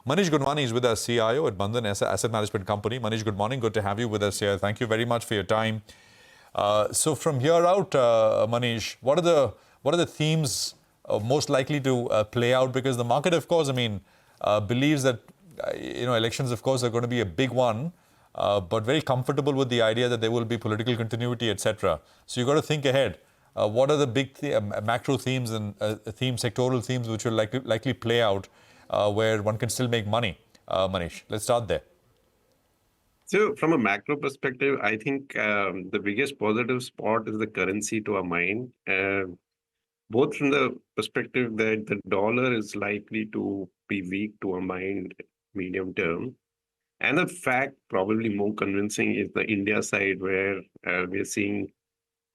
Manish Gunwani is with us, CIO at Bandhan Asset Management Company. Manish, good morning. Good to have you with us here. Thank you very much for your time. So from here out, Manish, what are the themes most likely to play out? Because the market, of course, believes that elections, of course, are going to be a big one, but very comfortable with the idea that there will be political continuity, etc. So you've got to think ahead. What are the big macro themes and sectoral themes which will likely play out where one can still make money? Manish, let's start there. So from a macro perspective, I think the biggest positive spot is the currency to our mind, both from the perspective that the dollar is likely to be weak to our mind medium term. And the fact, probably more convincing, is the India side, where we're seeing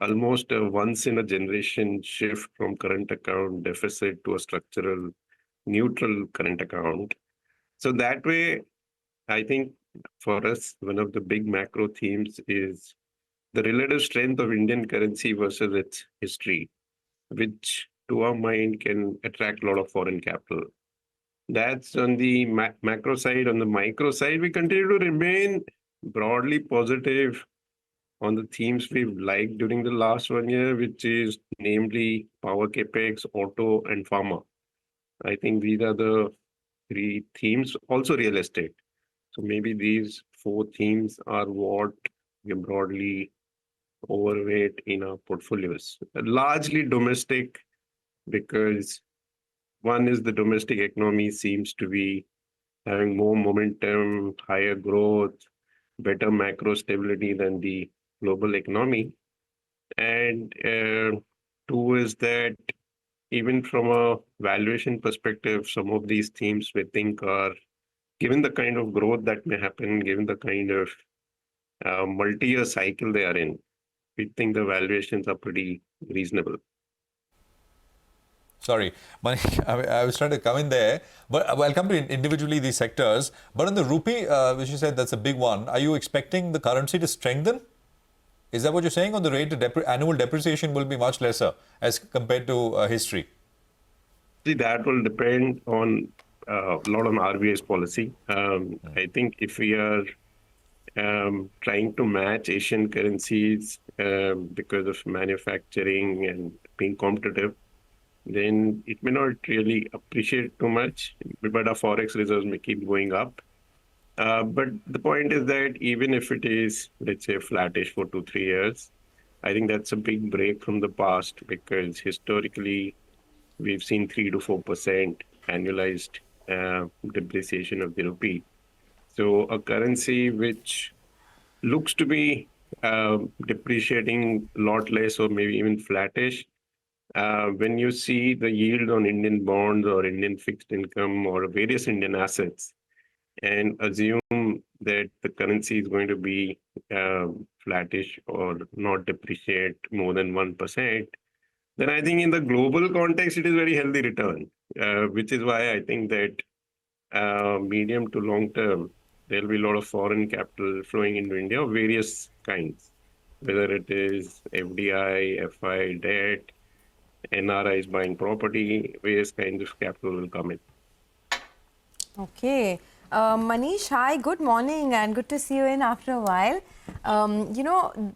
almost a once in a generation shift from current account deficit to a structural neutral current account. So that way, I think for us, one of the big macro themes is the relative strength of Indian currency versus its history, which to our mind can attract a lot of foreign capital. That's on the macro side. On the micro side, we continue to remain broadly positive on the themes we've liked during the last 1 year, which is namely power capex, auto, and pharma. I think these are the three themes, also real estate. So maybe these four themes are what we broadly overweight in our portfolios. Largely domestic, because one is the domestic economy seems to be having more momentum, higher growth, better macro stability than the global economy. And two is that even from a valuation perspective, some of these themes we think are, given the kind of growth that may happen, given the kind of multi-year cycle they are in, we think the valuations are pretty reasonable. Sorry, Manish, I was trying to come in there, but I'll come to individually these sectors. But on the rupee, which you said that's a big one, are you expecting the currency to strengthen? Is that what you're saying? Or the rate of annual depreciation will be much lesser as compared to history? See, that will depend on a lot on RBI's policy. I think if we are trying to match Asian currencies because of manufacturing and being competitive, then it may not really appreciate too much, but our forex reserves may keep going up. But the point is that even if it is, let's say, flattish for 2-3 years, I think that's a big break from the past, because historically we've seen 3 to 4% annualized depreciation of the rupee. So a currency which looks to be depreciating a lot less or maybe even flattish, when you see the yield on Indian bonds or Indian fixed income or various Indian assets, and assume that the currency is going to be flattish or not depreciate more than 1%, then I think in the global context, it is very healthy return, which is why I think that medium to long term, there'll be a lot of foreign capital flowing into India of various kinds, whether it is FDI, FI, debt, NRIs buying property, various kinds of capital will come in. Okay. Manish, hi, good morning and good to see you in after a while.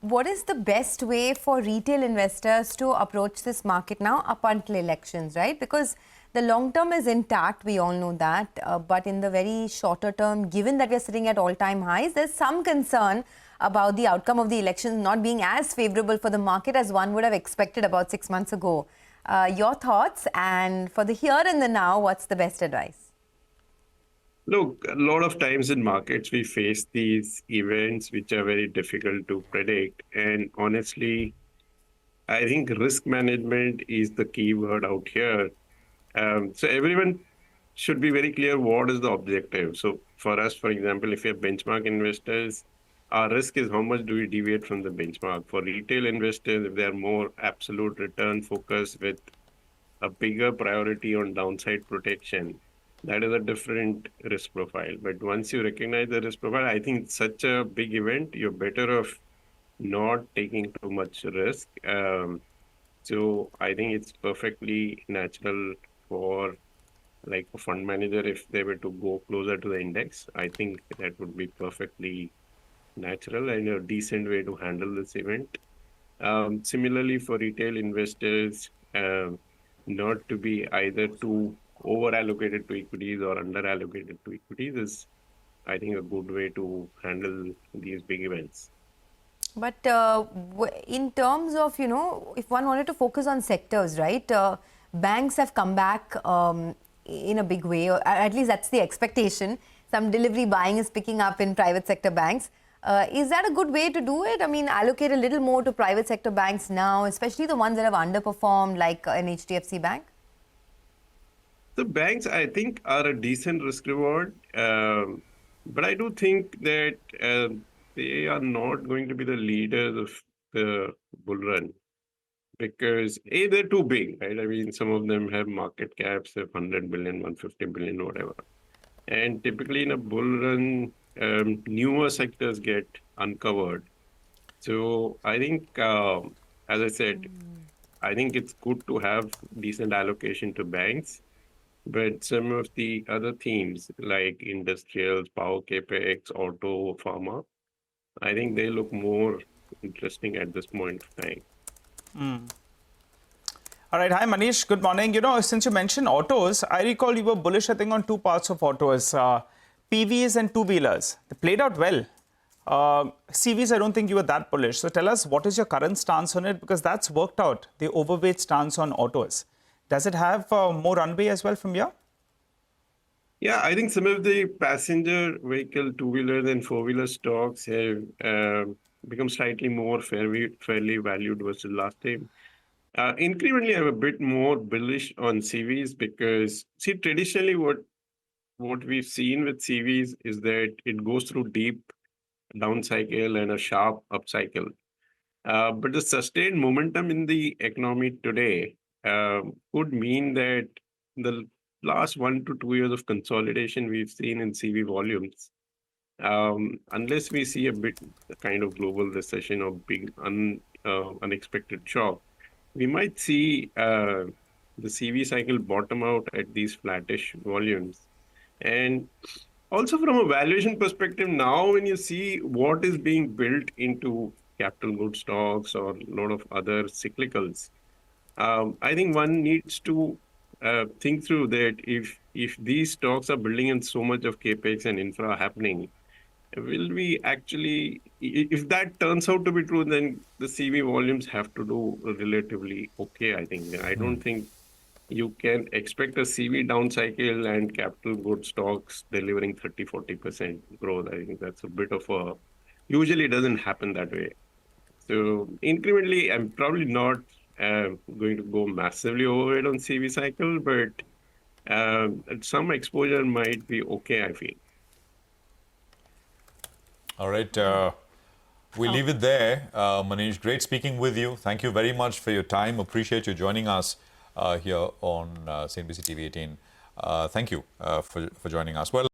What is the best way for retail investors to approach this market now up until elections, right? Because the long term is intact, we all know that. But in the very shorter term, given that we're sitting at all-time highs, there's some concern about the outcome of the elections not being as favorable for the market as one would have expected about 6 months ago. Your thoughts, and for the here and the now, what's the best advice? Look, a lot of times in markets, we face these events which are very difficult to predict. And honestly, I think risk management is the key word out here. So everyone should be very clear what is the objective. So for us, for example, if you're benchmark investors, our risk is how much do we deviate from the benchmark. For retail investors, if they're more absolute return focused with a bigger priority on downside protection, that is a different risk profile. But once you recognize the risk profile, I think it's such a big event, you're better off not taking too much risk. So I think it's perfectly natural for like a fund manager, if they were to go closer to the index, I think that would be perfectly natural and a decent way to handle this event. Similarly, for retail investors, not to be either too over allocated to equities or under allocated to equities is, I think, a good way to handle these big events. But in terms of, you know, if one wanted to focus on sectors, right, banks have come back in a big way, or at least that's the expectation. Some delivery buying is picking up in private sector banks. Is that a good way to do it? I mean, allocate a little more to private sector banks now, especially the ones that have underperformed, like an HDFC Bank? The banks, I think, are a decent risk reward. But I do think that they are not going to be the leaders of the bull run because A, they're too big, right? I mean, some of them have market caps of 100 billion, 150 billion, whatever. And typically in a bull run, newer sectors get uncovered. So I think, as I said, I think it's good to have decent allocation to banks. But some of the other themes like industrials, power capex, auto, pharma, I think they look more interesting at this point of time. All right. Hi, Manish. Good morning. You know, since you mentioned autos, I recall you were bullish, I think, on two parts of autos, PVs and two-wheelers. They played out well. CVs, I don't think you were that bullish. So tell us, what is your current stance on it? Because that's worked out, the overweight stance on autos. Does it have more runway as well from here? Yeah, I think some of the passenger vehicle, two-wheelers and four-wheeler stocks have become slightly more fairly valued versus last time. Incrementally, I'm a bit more bullish on CVs because, see, traditionally what we've seen with CVs is that it goes through deep down cycle and a sharp up cycle. But the sustained momentum in the economy today could mean that the last 1 to 2 years of consolidation we've seen in CV volumes, unless we see a bit kind of global recession or big unexpected shock, we might see the CV cycle bottom out at these flattish volumes. And also from a valuation perspective, now when you see what is being built into capital goods stocks or a lot of other cyclicals, I think one needs to think through that if these stocks are building in so much of capex and infra happening, will we actually, if that turns out to be true, then the CV volumes have to do relatively okay, I think. I don't think you can expect a CV down cycle and capital goods stocks delivering 30-40% growth. I think that's a bit of a, usually doesn't happen that way. So incrementally, I'm probably not going to go massively overweight on CV cycle, but some exposure might be okay, I feel. All right. We leave it there. Manish, great speaking with you. Thank you very much for your time. Appreciate you joining us here on CNBC TV 18. Thank you for joining us. Well.